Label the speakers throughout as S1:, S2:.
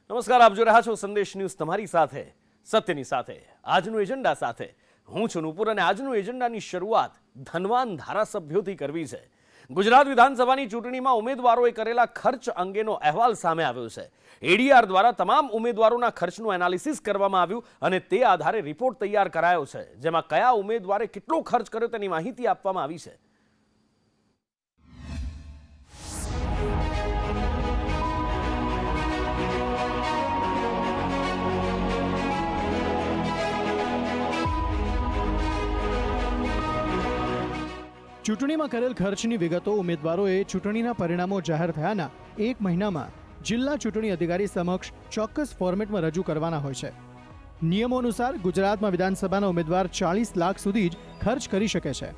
S1: નમસ્કાર, આપ જોઈ રહ્યા છો સંદેશ ન્યૂઝ, તમારી સાથે સત્યની સાથે આજનું એજન્ડા સાથે હું છું નુપુર અને આજનું એજન્ડાની શરૂઆત ધનવાન ધારાસભ્યોથી કરવી છે। ગુજરાત વિધાનસભાની ચૂંટણીમાં ઉમેદવારોએ કરેલા ખર્ચ અંગેનો અહેવાલ સામે આવ્યો છે। એડીઆર દ્વારા તમામ ઉમેદવારોના ખર્ચનું એનાલિસિસ કરવામાં આવ્યું અને તે આધારે રિપોર્ટ તૈયાર કરાયો છે, જેમાં કયા ઉમેદવારે કેટલો ખર્ચ કર્યો તેની માહિતી આપવામાં આવી છે।
S2: ચૂંટણીમાં કરેલ ખર્ચની વિગતો ઉમેદવારોએ ચૂંટણીના પરિણામો જાહેર થયાના 1 મહિનામાં જિલ્લા ચૂંટણી અધિકારી સમક્ષ ચોક્કસ ફોર્મેટમાં રજૂ કરવાના હોય છે। નિયમો અનુસાર ગુજરાતમાં વિધાનસભાના ઉમેદવાર 40 લાખ સુધી જ ખર્ચ કરી શકે છે।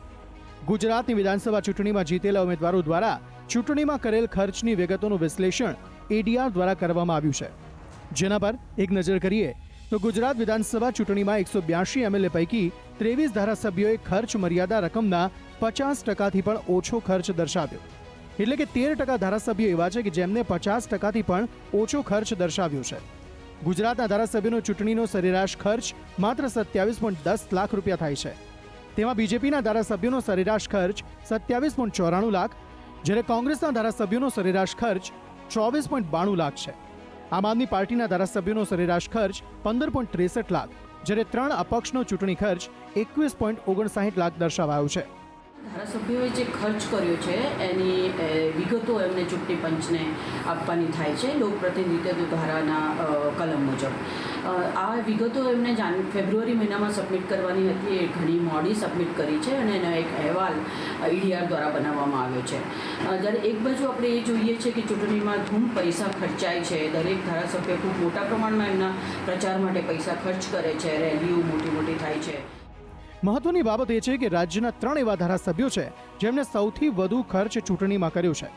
S2: ગુજરાતની વિધાનસભા ચૂંટણીમાં જીતેલા ઉમેદવારો દ્વારા ચૂંટણીમાં કરેલ ખર્ચની વિગતોનું વિશ્લેષણ એડીઆર દ્વારા કરવામાં આવ્યું છે, જેના પર એક નજર કરીએ તો ગુજરાત વિધાનસભા ચૂંટણીમાં 182 એમએલએ પૈકી 23 ધારાસભ્યોએ ખર્ચ મર્યાદા રકમના 50%થી પણ ઓછો ખર્ચ દર્શાવ્યો, એટલે કે 13% ધારાસભ્યો એવા છે કે જેમને 50%થી પણ ઓછો ખર્ચ દર્શાવ્યો છે। ગુજરાતના ધારાસભ્યોનો ચૂંટણીનો સરેરાશ ખર્ચ માત્ર 27.10 લાખ રૂપિયા થાય છે। તેમાં બીજેપીના ધારાસભ્યોનો સરેરાશ ખર્ચ 27.94 લાખ, જ્યારે કોંગ્રેસના ધારાસભ્યોનો સરેરાશ ખર્ચ 24.92 લાખ છે। આમ આદમી પાર્ટીના ધારાસભ્યોનો સરેરાશ ખર્ચ 15.63 લાખ, જ્યારે 3 અપક્ષનો ચૂંટણી ખર્ચ 21.59 લાખ દર્શાવાયો છે।
S3: ધારાસભ્યોએ જે ખર્ચ કર્યો છે એની વિગતો એમને ચૂંટણી પંચને આપવાની થાય છે લોકપ્રતિનિધિત્વ ધારાના કલમ મુજબ। આ વિગતો એમને ફેબ્રુઆરી મહિનામાં સબમિટ કરવાની હતી, એ ઘણી મોડી સબમિટ કરી છે અને એનો એક અહેવાલ એડીઆર દ્વારા બનાવવામાં આવ્યો છે। જ્યારે એક બાજુ આપણે એ જોઈએ છે કે ચૂંટણીમાં ધૂમ પૈસા ખર્ચાય છે, દરેક ધારાસભ્ય ખૂબ મોટા પ્રમાણમાં એમના પ્રચાર માટે પૈસા ખર્ચ કરે છે, રેલીઓ મોટી થાય છે।
S2: મહત્વની બાબત એ છે કે રાજ્યના 3 એવા ધારાસભ્યો છે જેમને સૌથી વધુ ખર્ચ ચૂંટણીમાં કર્યો છે,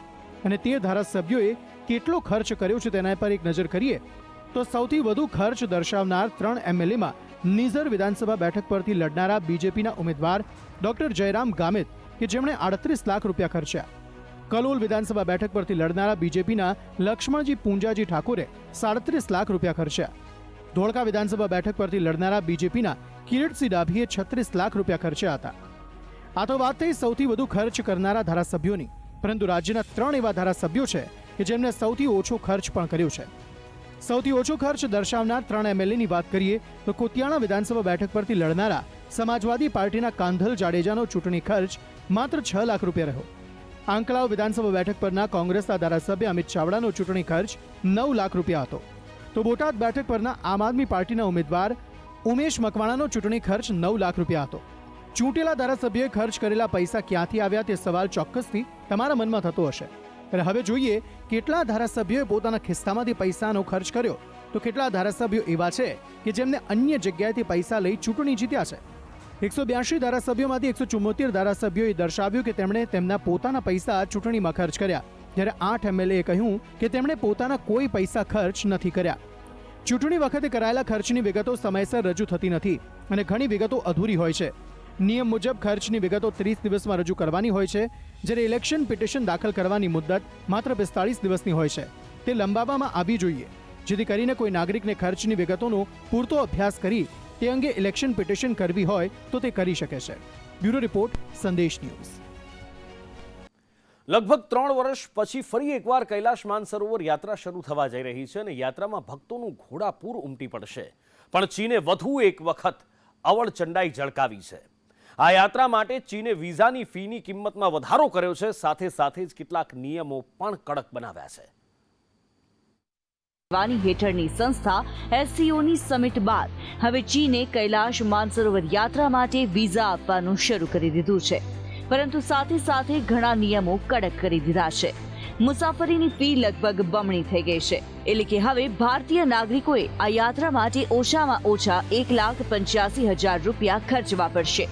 S2: અને તે ધારાસભ્યોએ કેટલો ખર્ચ કર્યો છે તેના પર એક નજર કરીએ તો સૌથી વધુ ખર્ચ દર્શાવનાર 3 એમએલએમાં નિઝર વિધાનસભા બેઠક પરથી લડનારા બીજેપીના ઉમેદવાર ડોક્ટર જયરામ ગામિત કે જેમણે 38 લાખ રૂપિયા ખર્ચ્યા, કલોલ વિધાનસભા બેઠક પરથી લડનારા બીજેપીના લક્ષ્મણજી પૂંજાજી ઠાકોરે 37 લાખ રૂપિયા ખર્ચ્યા, ધોળકા વિધાનસભા બેઠક પરથી લડનારા બીજેપીના કિરીટસિંહ ડાભીએ 36 લાખ રૂપિયા ખર્ચ્યા હતા। આ તો વાત થઈ સૌથી વધુ ખર્ચ કરનારા ધારાસભ્યોની, પરંતુ રાજ્યના 3 એવા ધારાસભ્યો છે કે જેમને સૌથી ઓછો ખર્ચ પણ કર્યો છે। સૌથી ઓછો ખર્ચ દર્શાવનાર 3 એમએલએની વાત કરીએ તો કોતિયાણા વિધાનસભા બેઠક પરથી લડનારા સમાજવાદી પાર્ટીના કાંધલ જાડેજાનો ચૂંટણી ખર્ચ માત્ર 6 લાખ રૂપિયા રહ્યો। આંકલાવ વિધાનસભા બેઠક પરના કોંગ્રેસના ધારાસભ્ય અમિત ચાવડાનો ચૂંટણી ખર્ચ 9 લાખ રૂપિયા હતો, તો બોટાદ બેઠક પરના આમ આદમી પાર્ટીના ઉમેદવાર ઉમેશ મકવાણાનો ચૂંટણી ખર્ચ 9 લાખ રૂપિયા હતો। ચૂંટેલા ધારાસભ્યોએ ખર્ચ કરેલા પૈસા ક્યાંથી આવ્યા તે સવાલ ચોક્કસથી તમારા મનમાં થતો હશે। અને હવે જોઈએ કેટલા ધારાસભ્યોએ પોતાના ખિસ્સામાંથી પૈસાનો ખર્ચ કર્યો, તો કેટલા ધારાસભ્યો એવા છે કે જેમને અન્ય જગ્યાએથી પૈસા લઈ ચૂંટણી જીત્યા છે। 182 ધારાસભ્યોમાંથી 174 ધારાસભ્યોએ દર્શાવ્યું કે તેમણે તેમના પોતાના પૈસા ચૂંટણીમાં ખર્ચ કર્યા, જ્યારે 8 એમએલએએ કહ્યું કે તેમણે પોતાના કોઈ પૈસા ખર્ચ નથી કર્યા। ચૂંટણી વખતે કરાયેલા ખર્ચની વિગતો સમયસર રજૂ થતી નથી અને ઘણી વિગતો અધૂરી હોય છે। નિયમ મુજબ ખર્ચની વિગતો 30 દિવસમાં રજૂ કરવાની હોય છે, જ્યારે ઇલેક્શન પિટિશન દાખલ કરવાની મુદ્દત માત્ર 45 દિવસની હોય છે। તે લંબાવવામાં આવવી જોઈએ, જેથી કરીને કોઈ નાગરિકને ખર્ચની વિગતોનો પૂરતો અભ્યાસ કરી તે અંગે ઇલેક્શન પિટિશન કરવી હોય તો તે કરી શકે છે। બ્યુરો રિપોર્ટ, સંદેશ ન્યૂઝ।
S1: લગભગ 3 વર્ષ પછી ફરી એકવાર કૈલાશ માનસરોવર યાત્રા શરૂ થવા જઈ રહી છે અને યાત્રામાં ભક્તોનું ઘોડાપૂર ઉમટી પડશે, પણ ચીને વધુ એક વખત અવળચંડાઈ ઝળકાવી છે। આ યાત્રા માટે ચીને વિઝાની ફીની કિંમતમાં વધારો કર્યો છે, સાથે જ કેટલાક નિયમો પણ કડક બનાવ્યા છે।
S4: હેઠળની સંસ્થા એસસીઓની સમિટ બાદ હવે ચીને કૈલાશ માનસરોવર યાત્રા માટે વિઝા આપવાનું શરૂ કરી દીધું છે, પરંતુ સાથે ઘણા નિયમો કડક કરી દીધા છે। મુસાફરીની ફી લગભગ બમણી થઈ ગઈ છે, એટલે કે હવે ભારતીય નાગરિકોએ આ યાત્રા માટે ઓછામાં ઓછા 1,85,000 રૂપિયા ખર્ચવા પડશે।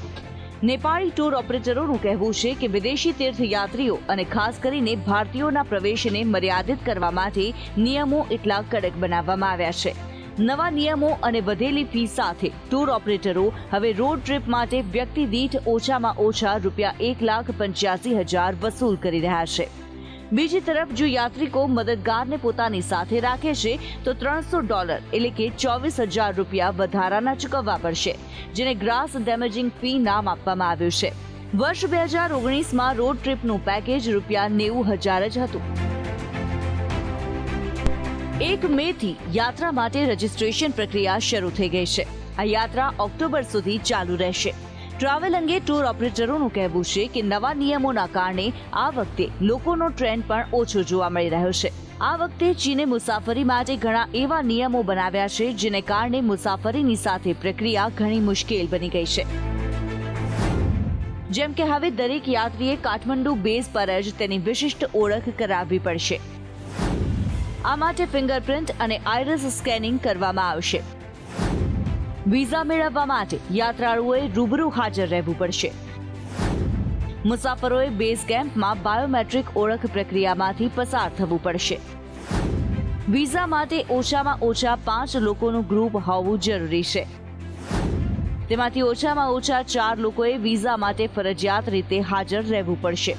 S4: નેપાળી ટૂર ઓપરેટરોનું કહેવું છે કે વિદેશી તીર્થયાત્રીઓ અને ખાસ કરીને ભારતીયોના પ્રવેશને મર્યાદિત કરવા માટે નિયમો એટલા કડક બનાવવામાં આવ્યા છે। નવા નિયમો અને વધેલી ફી સાથે ટૂર ઓપરેટરો હવે રોડ ટ્રીપ માટે વ્યક્તિ દીઠ ઓછામાં ઓછા રૂપિયા 1,85,000 વસૂલ કરી રહ્યા છે। બીજી તરફ જો યાત્રિકો મદદગારને પોતાની સાથે રાખે છે તો $300 એટલે કે 24,000 રૂપિયા વધારાના ચૂકવવા પડશે, જેને ગ્રાસ ડેમેજિંગ ફી નામ આપવામાં આવ્યું છે. વર્ષ 2019માં રોડ ટ્રીપનું પેકેજ ₹90,000 જ હતું. 1 મેથી યાત્રા માટે રજીસ્ટ્રેશન પ્રક્રિયા શરૂ થઈ ગઈ છે. આ યાત્રા ઓક્ટોબર સુધી ચાલુ રહેશે. ટ્રાવેલ અંગે ટૂર ઓપરેટરોનું કહેવું છે કે નવા નિયમોના કારણે આ વખતે લોકોનો ટ્રેન્ડ પણ ઓછો જોવા મળી રહ્યો છે. આ વખતે ચીને મુસાફરી માટે ઘણા એવા નિયમો બનાવ્યા છે જેને કારણે મુસાફરીની સાથે પ્રક્રિયા ઘણી મુશ્કેલ બની ગઈ છે. જેમ કે હવે દરેક યાત્રીએ કાઠમંડુ બેઝ પર જ તેની વિશિષ્ટ ઓળખ કરાવવી પડશે. આ માટે ફિંગરપ્રિન્ટ અને આઈરિસ સ્કેનિંગ કરવામાં આવશે. વિઝા મેળવવા માટે યાત્રાળુઓએ રૂબરૂ હાજર રહેવું પડશે. મુસાફરોએ બેઝ કેમ્પમાં બાયોમેટ્રિક ઓળખ પ્રક્રિયામાંથી પસાર થવું પડશે. વિઝા માટે ઓછામાં ઓછા 5 લોકોનું ગ્રુપ હોવું જરૂરી છે. તેમાંથી ઓછામાં ઓછા 4 લોકોએ વિઝા માટે ફરજિયાત રીતે હાજર રહેવું પડશે.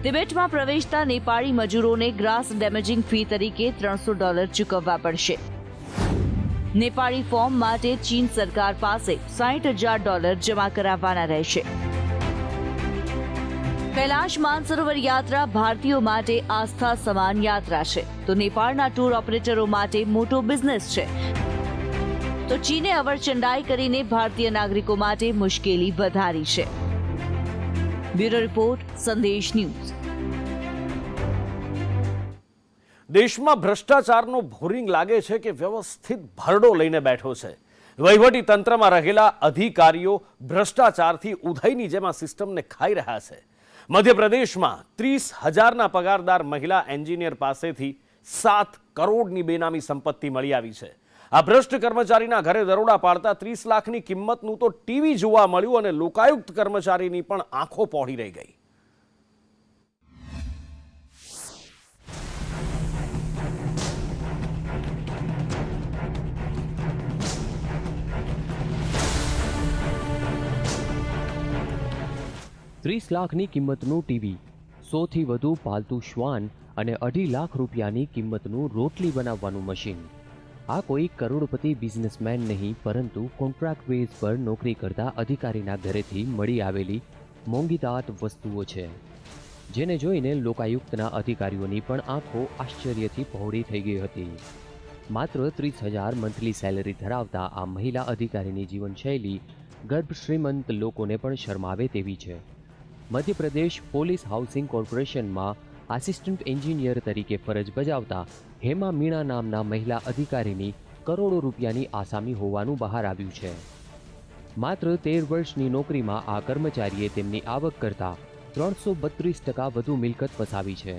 S4: તિબેટમાં પ્રવેશતા નેપાળી મજૂરોને ગ્રાસ ડેમેજિંગ ફી તરીકે $300 ચૂકવવા પડશે. નેપાળી ફોર્મ માટે ચીન સરકાર પાસે $60,000 જમા કરાવવાના રહેશે. કૈલાશ માનસરોવર યાત્રા ભારતીયો માટે આસ્થા સમાન યાત્રા છે, તો નેપાળના ટૂર ઓપરેટરો માટે મોટો બિઝનેસ છે. તો ચીને અવરચંડાઈ કરીને ભારતીય નાગરિકો માટે મુશ્કેલી વધારી છે. બ્યુરો રિપોર્ટ, સંદેશ ન્યૂઝ.
S1: દેશમાં ભ્રષ્ટાચારનો ભોરિંગ લાગે છે કે વ્યવસ્થિત ભરડો લઈને બેઠો છે. વહીવટી તંત્રમાં રહેલા અધિકારીઓ ભ્રષ્ટાચારથી ઉધઈની જેમ આ સિસ્ટમને ખાઈ રહ્યા છે. મધ્યપ્રદેશમાં 30,000ના પગારદાર મહિલા એન્જિનિયર પાસેથી 7 કરોડની બેનામી સંપત્તિ મળી આવી છે. આ ભ્રષ્ટ કર્મચારીના ઘરે દરોડા પાડતા 30 લાખની કિંમતનું તો ટીવી જોવા મળ્યું અને લોકાયુક્ત કર્મચારીની પણ આંખો પહોળી રહી ગઈ.
S5: ₹30 લાખની કિંમતનું ટીવી, 100થી વધુ પાલતુ શ્વાન અને ₹2.5 લાખ રૂપિયાની કિંમતનું રોટલી બનાવવાનું મશીન. આ કોઈ કરોડપતિ બિઝનેસમેન નહીં, પરંતુ કોન્ટ્રાક્ટ બેઝ પર નોકરી કરતા અધિકારીના ઘરેથી મળી આવેલી મોંઘીદાટ વસ્તુઓ છે, જેને જોઈને લોકાયુક્તના અધિકારીઓની પણ આંખો આશ્ચર્યથી પહોળી થઈ ગઈ હતી. માત્ર 30,000 મંથલી સેલરી ધરાવતા આ મહિલા અધિકારીની જીવનશૈલી ગર્ભ શ્રીમંત લોકોને પણ શરમાવે તેવી છે. મધ્યપ્રદેશ પોલીસ હાઉસિંગ કોર્પોરેશનમાં આસિસ્ટન્ટ એન્જિનિયર તરીકે ફરજ બજાવતા હેમા મીણા નામના મહિલા અધિકારીની કરોડો રૂપિયાની આસામી હોવાનું બહાર આવ્યું છે. માત્ર 13 વર્ષની નોકરીમાં આ કર્મચારીએ તેમની આવક કરતાં 332% વધુ મિલકત વસાવી છે.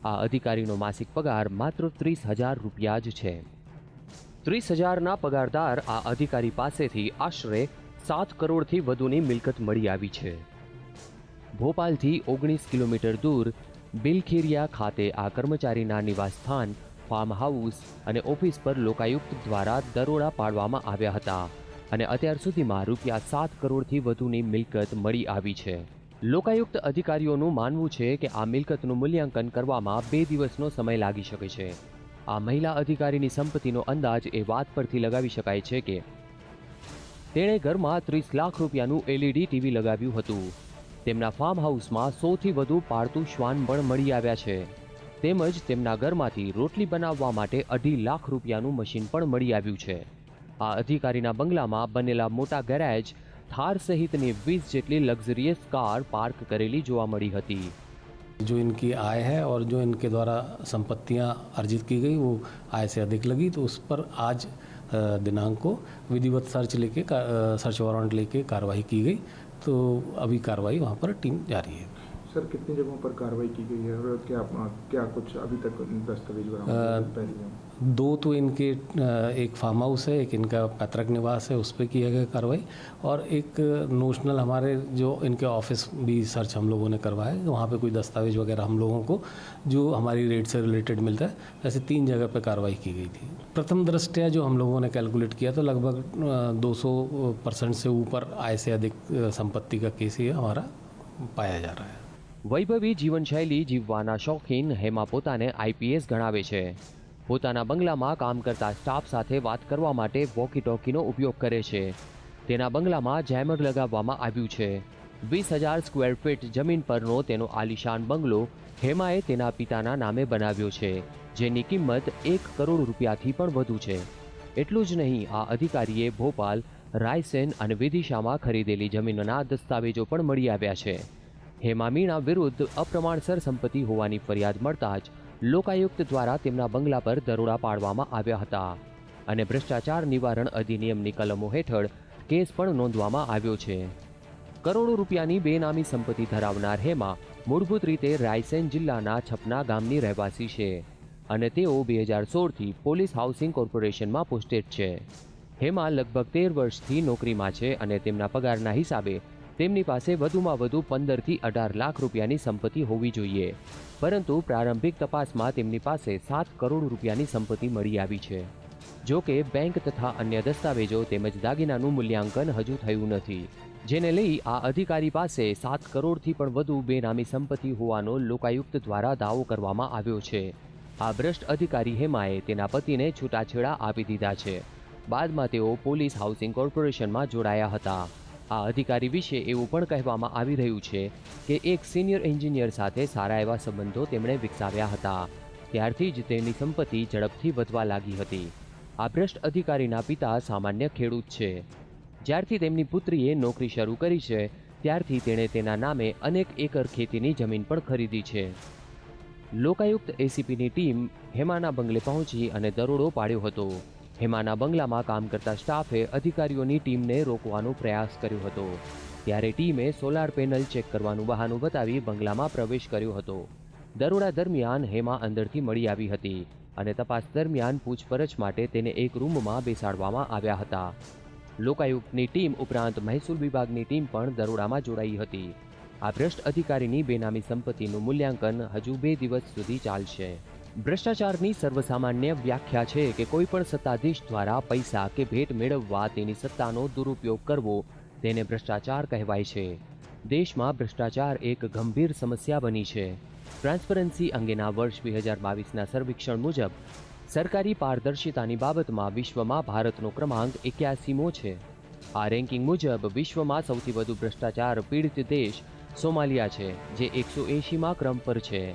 S5: આ અધિકારીનો માસિક પગાર માત્ર 30,000 રૂપિયા જ છે. 30,000ના પગારદાર આ અધિકારી પાસેથી આશરે 7 કરોડથી વધુની મિલકત મળી આવી છે. ભોપાલથી 19 કિલોમીટર દૂર બિલખેરિયા ખાતે આ કર્મચારીના નિવાસસ્થાન, ફાર્મ હાઉસ અને ઓફિસ પર લોકાયુક્ત દ્વારા દરોડા પાડવામાં આવ્યા હતા અને અત્યાર સુધીમાં ₹7 કરોડથી વધુની મિલકત મળી આવી છે. લોકાયુક્ત અધિકારીઓનું માનવું છે કે આ મિલકતનું મૂલ્યાંકન કરવામાં 2 દિવસનો સમય લાગી શકે છે. આ મહિલા અધિકારીની સંપત્તિનો અંદાજ એ વાત પરથી લગાવી શકાય છે કે તેણે ઘરમાં 30 લાખ રૂપિયાનું LED ટીવી લગાવ્યું હતું. તેમના ફાર્મ હાઉસમાં 100થી વધુ પાળતું શ્વાન પણ મળી આવ્યા છે. તેમજ તેમના ઘરમાંથી રોટલી બનાવવા માટે 2.5 લાખ રૂપિયાનું મશીન પણ મળી આવ્યું છે. આ અધિકારીના બંગલામાં બનેલા મોટા ગેરેજ, થાર સહિતની 20 જેટલી લક્ઝરિયસ કાર પાર્ક કરેલી જોવા મળી હતી.
S6: जो इनकी आय है और जो इनके द्वारा संपत्तियां अर्जित की गई वो आय से अधिक लगी, तो उस पर आज दिनांक को विधिवत सर्च वारंट लेके कार्रवाई की गई. तो अभी कार्रवाई वहाँ पर टीम जारी है.
S7: सर, कितनी जगहों पर कार्रवाई की गई है और क्या कुछ अभी तक दस्तावेज बरामद?
S6: 2 तो इनके एक फार्म हाउस है, एक इनका पैतृक निवास है, उस पर किया गया कार्रवाई, और एक नोशनल हमारे जो इनके ऑफिस भी सर्च हम लोगों ने करवाया, वहाँ पे कोई दस्तावेज वगैरह हम लोगों को जो हमारी रेट से रिलेटेड मिलता है, ऐसे 3 जगह पे कार्रवाई की गई थी. प्रथम दृष्टया जो हम लोगों ने कैलकुलेट किया तो लगभग 200% से ऊपर आय से अधिक संपत्ति का केस ये हमारा पाया जा रहा है.
S5: વૈભવી જીવનશૈલી જીવવાના શોખીન હેમા પોતાને આઈપીએસ ગણાવે છે. પોતાના બંગલામાં કામ કરતા સ્ટાફ સાથે વાત કરવા માટે વોકી ટોકીનો ઉપયોગ કરે છે. તેના બંગલામાં જેમર લગાવવામાં આવ્યું છે. 20,000 સ્ક્વેર ફીટ જમીન પરનો તેનો આલિશાન બંગલો હેમાએ તેના પિતાના નામે બનાવ્યો છે, જેની કિંમત 1 કરોડ રૂપિયાથી પણ વધુ છે. એટલું જ નહીં, આ અધિકારીએ ભોપાલ, રાયસેન અને વિદિશામાં ખરીદેલી જમીનના દસ્તાવેજો પણ મળી આવ્યા છે. હેમા મીણા વિરુદ્ધ અપ્રમાણસર સંપત્તિ હોવાની ફરિયાદ મળતા જ લોકાયુક્ત દ્વારા તેમના બંગલા પર દરોડા પાડવામાં આવ્યા હતા અને ભ્રષ્ટાચાર નિવારણ અધિનિયમની કલમો હેઠળ કેસ પણ નોંધવામાં આવ્યો છે. કરોડો રૂપિયાની બેનામી સંપત્તિ ધરાવનાર હેમા મૂળભૂત રીતે રાયસેન જિલ્લાના છપના ગામની રહેવાસી છે અને તેઓ 2016થી પોલીસ હાઉસિંગ કોર્પોરેશનમાં પોસ્ટેડ છે. હેમા લગભગ 13 વર્ષથી નોકરીમાં છે અને તેમના પગારના હિસાબે તેમની પાસે વધુમાં વધુ 15થી 18 લાખ રૂપિયાની સંપત્તિ હોવી જોઈએ, પરંતુ પ્રારંભિક તપાસમાં તેમની પાસે 7 કરોડ રૂપિયાની સંપત્તિ મળી આવી છે. જો કે બેંક તથા અન્ય દસ્તાવેજો તેમજ દાગીનાનું મૂલ્યાંકન હજુ થયું નથી, જેને લઈ આ અધિકારી પાસે 7 કરોડથી પણ વધુ બેનામી સંપત્તિ હોવાનો લોકાયુક્ત દ્વારા દાવો કરવામાં આવ્યો છે. આ ભ્રષ્ટ અધિકારી હેમાએ તેના પતિને છૂટાછેડા આપી દીધા છે. બાદમાં તેઓ પોલીસ હાઉસિંગ કોર્પોરેશનમાં જોડાયા હતા. આ અધિકારી વિશે એવું પણ કહેવામાં આવી રહ્યું છે કે એક સિનિયર એન્જિનિયર સાથે સારા એવા સંબંધો તેમણે વિકસાવ્યા હતા. ત્યારથી જ તેની સંપત્તિ ઝડપથી વધવા લાગી હતી. આ ભ્રષ્ટ અધિકારીના પિતા સામાન્ય ખેડૂત છે. જ્યારથી તેમની પુત્રીએ નોકરી શરૂ કરી છે ત્યારથી તેણે તેના નામે અનેક એકર ખેતીની જમીન પણ ખરીદી છે. લોકાયુક્ત એસીપીની ટીમ હેમાના બંગલે પહોંચી અને દરોડો પાડ્યો હતો. હેમાના બંગલામાં કામ કરતા સ્ટાફે અધિકારીઓની ટીમને રોકવાનો પ્રયાસ કર્યો હતો. ત્યારે ટીમે સોલાર પેનલ ચેક કરવાનું બહાનું બતાવી બંગલામાં પ્રવેશ કર્યો હતો. દરોડા દરમિયાન હેમા અંદરથી મળી આવી હતી અને તપાસ દરમિયાન પૂછપરછ માટે તેને એક રૂમમાં બેસાડવામાં આવ્યા હતા. લોકાયુક્તની ટીમ ઉપરાંત મહેસૂલ વિભાગની ટીમ પણ દરોડામાં જોડાઈ હતી. આ ભ્રષ્ટ અધિકારીની બેનામી સંપત્તિનું મૂલ્યાંકન હજુ 2 દિવસ સુધી ચાલશે. ભ્રષ્ટાચારની સર્વસામાન્ય વ્યાખ્યા છે કે કોઈ પણ સત્તાધીશ દ્વારા પૈસા કે ભેટ મેળવવા તેની સત્તાનો દુરુપયોગ કરવો તેને ભ્રષ્ટાચાર કહેવાય છે. દેશમાં ભ્રષ્ટાચાર એક ગંભીર સમસ્યા બની છે. ટ્રાન્સપરન્સી અંગેના વર્ષ 2022ના સર્વેક્ષણ મુજબ સરકારી પારદર્શિતાની બાબતમાં વિશ્વમાં ભારતનો ક્રમાંક 81મો છે. આ રેન્કિંગ મુજબ વિશ્વમાં સૌથી વધુ ભ્રષ્ટાચાર પીડિત દેશ સોમાલિયા છે, જે 180મા ક્રમ પર છે.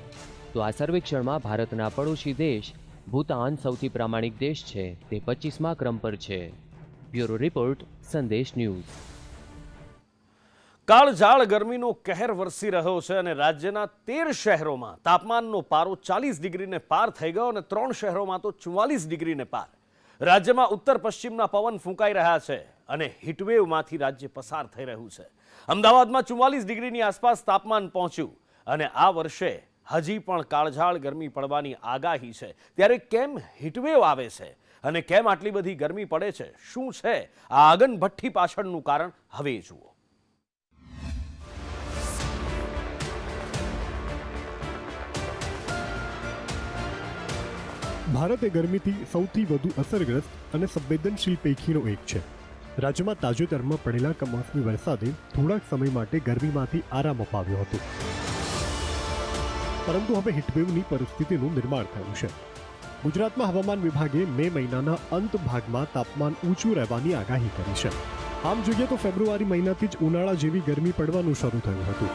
S5: તો આ સર્વેક્ષણમાં ભારતના પડોશી દેશ ભૂતાન સૌથી પ્રામાણિક દેશ છે, તે 25મા ક્રમ પર છે. બ્યુરો રિપોર્ટ, સંદેશ ન્યૂઝ.
S1: કાળઝાળ ગરમીનો કહેર વરસી રહ્યો છે અને રાજ્યના 13 શહેરોમાં તાપમાનનો પારો 40 ડિગ્રીને પાર થઈ ગયો અને 3 શહેરોમાં તો 44 ડિગ્રીને પાર. રાજ્યમાં ઉત્તર પશ્ચિમના પવન ફૂંકાઈ રહ્યા છે અને હીટવેવમાંથી રાજ્ય પસાર થઈ રહ્યું છે. અમદાવાદમાં 44 ડિગ્રીની આસપાસ તાપમાન પહોંચ્યું અને આ વર્ષે હજી પણ કાળઝાળ ગરમી પડવાની આગાહી છે. ત્યારે કેમ હીટવેવ આવે છે અને કેમ આટલી બધી ગરમી પડે છે? શું છે આ આગનભઠ્ઠી પાછળનું કારણ? હવે જુઓ.
S8: ભારત એ ગરમીથી સૌથી વધુ અસરગ્રસ્ત અને સંવેદનશીલ પૈકીનો એક છે. રાજ્યમાં તાજેતરમાં પડેલા કમોસમી વરસાદે થોડાક સમય માટે ગરમીમાંથી આરામ અપાવ્યો હતો, પરંતુ હવે હીટવેવની પરિસ્થિતિનું નિર્માણ થયું છે. ગુજરાતમાં હવામાન વિભાગે મે મહિનાના અંત ભાગમાં તાપમાન ઊંચું રહેવાની આગાહી કરી છે. આમ જોઈએ તો ફેબ્રુઆરી મહિનાથી જ ઉનાળા જેવી ગરમી પડવાનું શરૂ થયું હતું.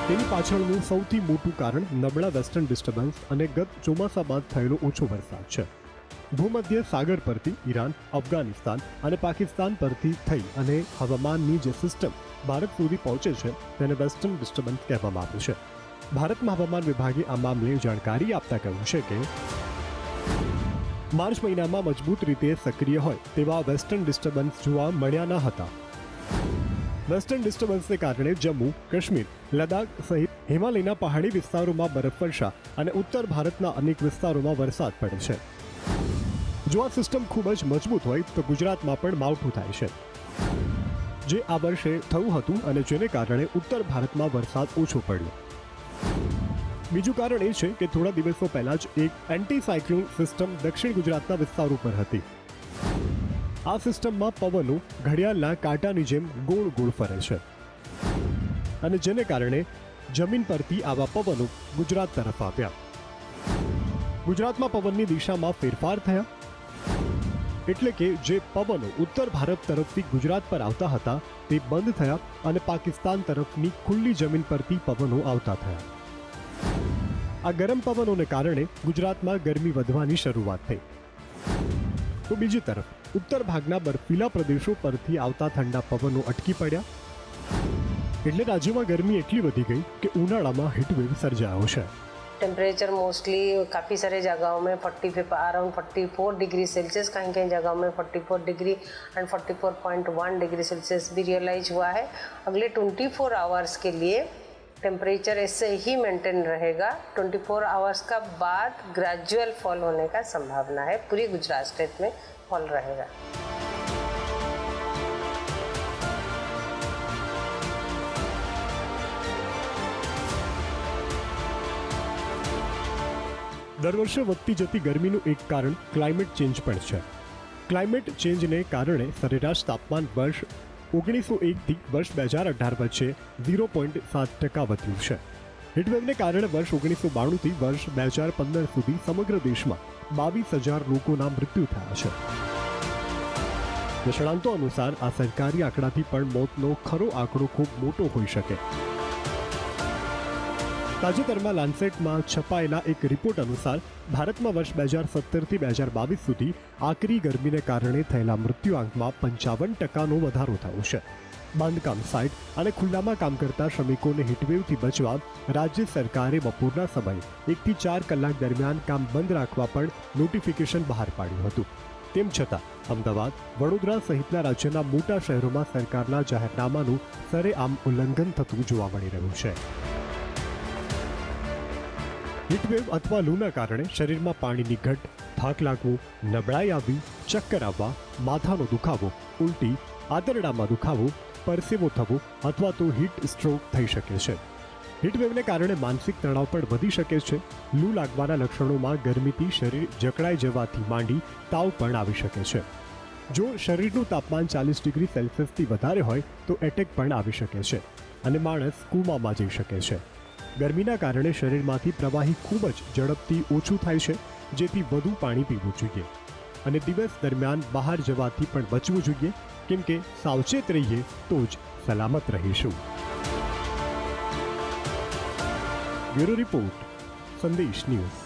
S8: તેની પાછળનું સૌથી મોટું કારણ નબળા વેસ્ટર્ન ડિસ્ટર્બન્સ અને ગત ચોમાસા બાદ થયેલો ઓછો વરસાદ છે. ભૂમધ્ય સાગર પરથી ઈરાન, અફઘાનિસ્તાન અને પાકિસ્તાન પરથી થઈ અને હવામાનની જે સિસ્ટમ ભારત સુધી પહોંચે છે તેને વેસ્ટર્ન ડિસ્ટર્બન્સ કહેવામાં આવે છે. ભારતમાં હવામાન વિભાગે આ મામલે જાણકારી આપતા કહ્યું છે કે માર્ચ મહિનામાં મજબૂત રીતે સક્રિય હોય તેવા વેસ્ટર્ન ડિસ્ટર્બન્સ જોવા મળ્યા ન હતા. વેસ્ટર્ન ડિસ્ટર્બન્સને કારણે જમ્મુ, કાશ્મીર, લદ્દાખ સહિત હિમાલયના પહાડી વિસ્તારોમાં બરફવર્ષા અને ઉત્તર ભારતના અનેક વિસ્તારોમાં વરસાદ પડે છે. જો આ સિસ્ટમ ખૂબ જ મજબૂત હોય તો ગુજરાતમાં પણ માવઠું થાય છે, જે આ વર્ષે થયું હતું અને જેને કારણે ઉત્તર ભારતમાં વરસાદ ઓછો પડ્યો. બીજું કારણ એ છે કે થોડા દિવસો પહેલા જ એક એન્ટી સાયક્લોન સિસ્ટમ દક્ષિણ ગુજરાતના વિસ્તારો પર હતી. આ સિસ્ટમમાં પવનો ઘડિયાળના કાંટાની જેમ ગોળ ગોળ ફરે છે અને જેને કારણે જમીન પરથી આવા પવનો ગુજરાત તરફ આવ્યા. ગુજરાતમાં પવનની દિશામાં ફેરફાર થયા, એટલે કે જે પવનો ઉત્તર ભારત તરફથી ગુજરાત પર આવતા હતા તે બંધ થયા અને પાકિસ્તાન તરફની ખુલ્લી જમીન પરથી પવનો આવતા થયા. આ ગરમ પવનોને કારણે ગુજરાતમાં ગરમી વધવાની શરૂઆત થઈ. તો બીજી તરફ ઉત્તર ભાગના બર્ફીલા પ્રદેશો પરથી આવતા ઠંડા પવનો અટકી પડ્યા, એટલે રાજ્યમાં ગરમી એટલી વધી ગઈ કે ઉનાળામાં હીટવેવ સર્જાયો છે.
S9: टेम्परेचर मोस्टली काफ़ी सारे जगहों में 45 अराउंड 44 डिग्री सेल्सियस, कहीं कहीं जगहों में 44 डिग्री एंड 44.1 डिग्री सेल्सियस भी रियलाइज हुआ है. अगले 24 आवर्स के लिए टेम्परेचर ऐसे ही मेंटेन रहेगा. 24 आवर्स का बाद ग्रेजुअल फॉल होने का संभावना है. पूरी गुजरात स्टेट में फॉल रहेगा.
S8: દર વર્ષે વધતી જતી ગરમીનું એક કારણ ક્લાઇમેટ ચેન્જ પણ છે. ક્લાઇમેટ ચેન્જને કારણે સરેરાશ તાપમાન વર્ષ 1901થી વર્ષ 2018 વચ્ચે 0.7% વધ્યું છે. હીટવેવને કારણે વર્ષ 1992થી વર્ષ 2015 સુધી સમગ્ર દેશમાં 22,000 લોકોના મૃત્યુ થયા છે. નિષ્ણાંતો અનુસાર આ સરકારી આંકડાથી પણ મોતનો ખરો આંકડો ખૂબ મોટો હોઈ શકે. તાજેતરમાં લાન્સેટમાં છપાયેલા એક રિપોર્ટ અનુસાર ભારતમાં વર્ષ 2017થી 2022 સુધી આકરી ગરમીને કારણે થયેલા મૃત્યુઆંકમાં 55%નો વધારો થયો છે. બાંધકામ સાઇટ અને ખુલ્લામાં કામ કરતા શ્રમિકોને હીટવેવથી બચવા રાજ્ય સરકારે બપોરના સમયે 1 થી 4 કલાક દરમિયાન કામ બંધ રાખવા પણ નોટિફિકેશન બહાર પાડ્યું હતું. તેમ છતાં અમદાવાદ, વડોદરા સહિતના રાજ્યના મોટા શહેરોમાં સરકારના જાહેરનામાનું સરેઆમ ઉલ્લંઘન થતું જોવા મળી રહ્યું છે. હીટવેવ અથવા લૂના કારણે શરીરમાં પાણીની ઘટ, થાક લાગવો, નબળાઈ આવવી, ચક્કર આવવા, માથાનો દુખાવો, ઉલટી, આંતરડામાં દુખાવો, પરસેવો થવો અથવા તો હીટ સ્ટ્રોક થઈ શકે છે. હીટવેવને કારણે માનસિક તણાવ પણ વધી શકે છે. લૂ લાગવાના લક્ષણોમાં ગરમીથી શરીર જકડાઈ જવાથી માંડી તાવ પણ આવી શકે છે. જો શરીરનું તાપમાન 40 ડિગ્રી સેલ્સિયસથી વધારે હોય તો એટેક પણ આવી શકે છે અને માણસ કોમામાં જઈ શકે છે. ગરમીના કારણે શરીરમાંથી પ્રવાહી ખૂબ જ ઝડપથી ઓછું થાય છે, જેથી વધુ પાણી પીવું જોઈએ અને દિવસ દરમિયાન બહાર જવાથી પણ બચવું જોઈએ, કેમ કે સાવચેત રહીએ તો જ સલામત રહીશું. બ્યુરો રિપોર્ટ, સંદેશ ન્યૂઝ.